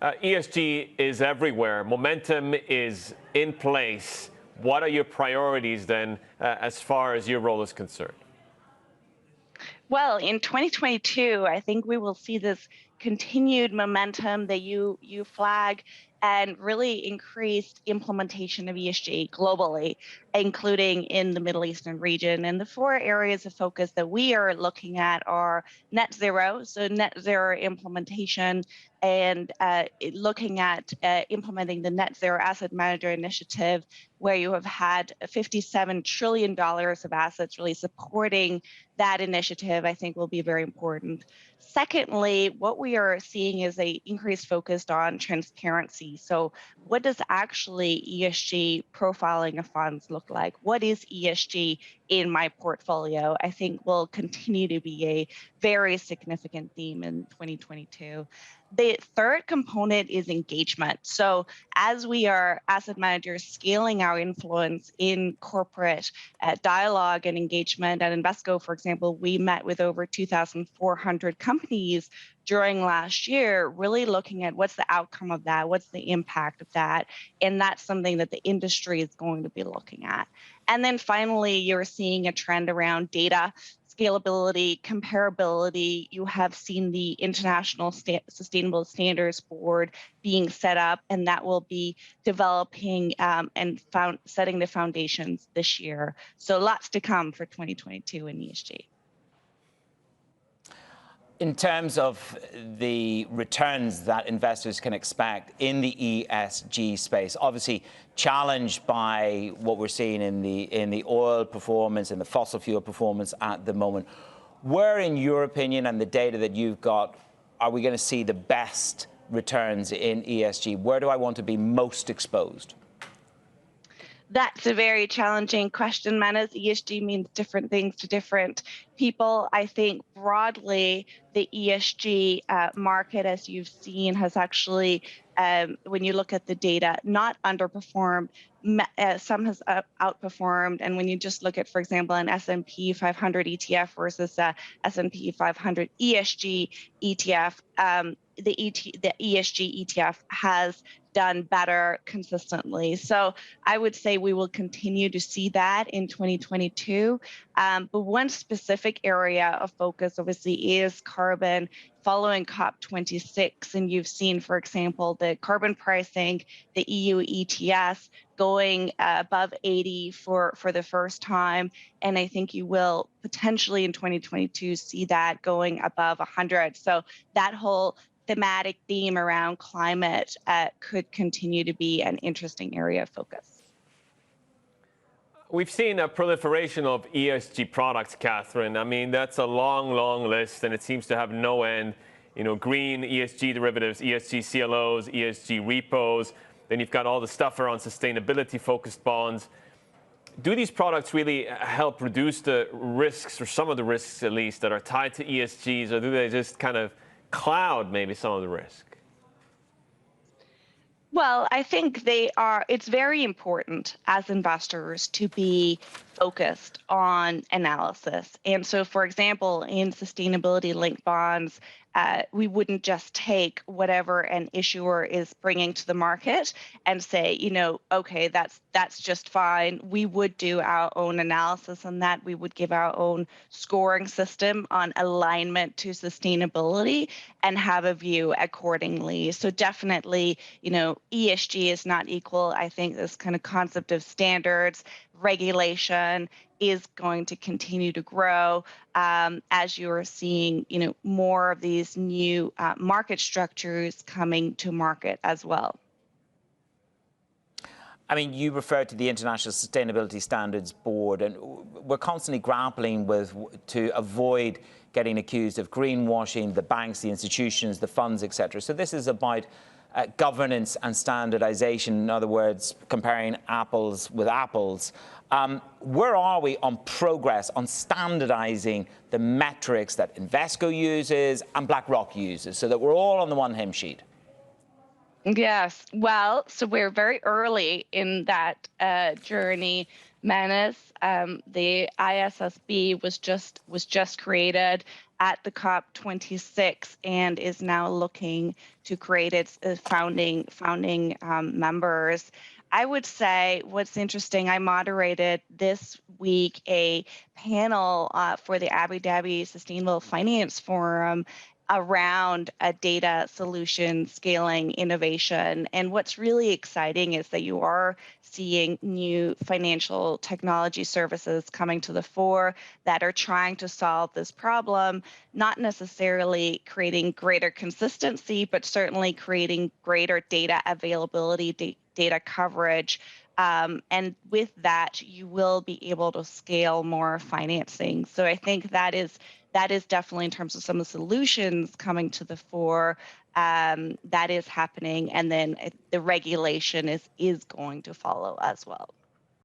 ESG is everywhere. Momentum is in place. What are your priorities then, as far as your role is concerned? Well, in 2022, I think we will see this continued momentum that you flag and really increased implementation of ESG globally, including in the Middle Eastern region. And the four areas of focus that we are looking at are net zero, so net zero implementation, and looking at implementing the Net Zero Asset Manager Initiative, where you have had $57 trillion of assets really supporting that initiative, I think will be very important. Secondly, what we are seeing is an increased focus on transparency. So what does actually ESG profiling of funds look like? What is ESG in my portfolio? I think will continue to be a very significant theme in 2022. The third component is engagement. So as we are asset managers scaling our influence in corporate dialogue and engagement at Invesco, for example, we met with over 2,400 companies during last year, really looking at what's the outcome of that, what's the impact of that, and that's something that the industry is going to be looking at. And then finally, you're seeing a trend around data scalability, comparability. You have seen the International Sustainable Standards Board being set up, and that will be developing and setting the foundations this year. So lots to come for 2022 in ESG. In terms of the returns that investors can expect in the ESG space, obviously challenged by what we're seeing in the oil performance and the fossil fuel performance at the moment, where, in your opinion and the data that you've got, are we going to see the best returns in ESG? Where do I want to be most exposed? That's a very challenging question, Manas. ESG means different things to different people. I think broadly, the ESG market, as you've seen, has actually, when you look at the data, not underperformed. Some has outperformed. And when you just look at, for example, an S&P 500 ETF versus a S&P 500 ESG ETF, the ESG ETF has done better consistently. So I would say we will continue to see that in 2022. But one specific area of focus obviously is carbon following COP26. And you've seen, for example, the carbon pricing, the EU ETS going above 80 for the first time. And I think you will potentially in 2022 see that going above 100. So that whole thematic theme around climate could continue to be an interesting area of focus. We've seen a proliferation of ESG products, Catherine. I mean, that's a long, long list, and it seems to have no end. You know, green ESG derivatives, ESG CLOs, ESG repos. Then you've got all the stuff around sustainability-focused bonds. Do these products really help reduce the risks, or some of the risks at least, that are tied to ESGs, or do they just kind of cloud maybe some of the risk? Well, I think it's very important as investors to be focused on analysis. And so, for example, in sustainability-linked bonds, we wouldn't just take whatever an issuer is bringing to the market and say, you know, okay, that's just fine. We would do our own analysis on that. We would give our own scoring system on alignment to sustainability and have a view accordingly. So definitely, you know, ESG is not equal. I think this kind of concept of standards, regulation is going to continue to grow as you are seeing, you know, more of these new market structures coming to market as well. I mean, you referred to the International Sustainability Standards Board, and we're constantly grappling to avoid getting accused of greenwashing, the banks, the institutions, the funds, etc. So this is about governance and standardization, in other words, comparing apples with apples. Where are we on progress on standardizing the metrics that Invesco uses and BlackRock uses so that we're all on the one hymn sheet? Yes, well, so we're very early in that journey, Manas. The ISSB was just created. at the COP26 and is now looking to create its founding members. I would say what's interesting, I moderated this week a panel for the Abu Dhabi Sustainable Finance Forum around a data solution scaling innovation. And what's really exciting is that you are seeing new financial technology services coming to the fore that are trying to solve this problem, not necessarily creating greater consistency, but certainly creating greater data availability, data coverage. And with that, you will be able to scale more financing. So I think that is definitely, in terms of some of the solutions coming to the fore, that is happening. And then the regulation is going to follow as well.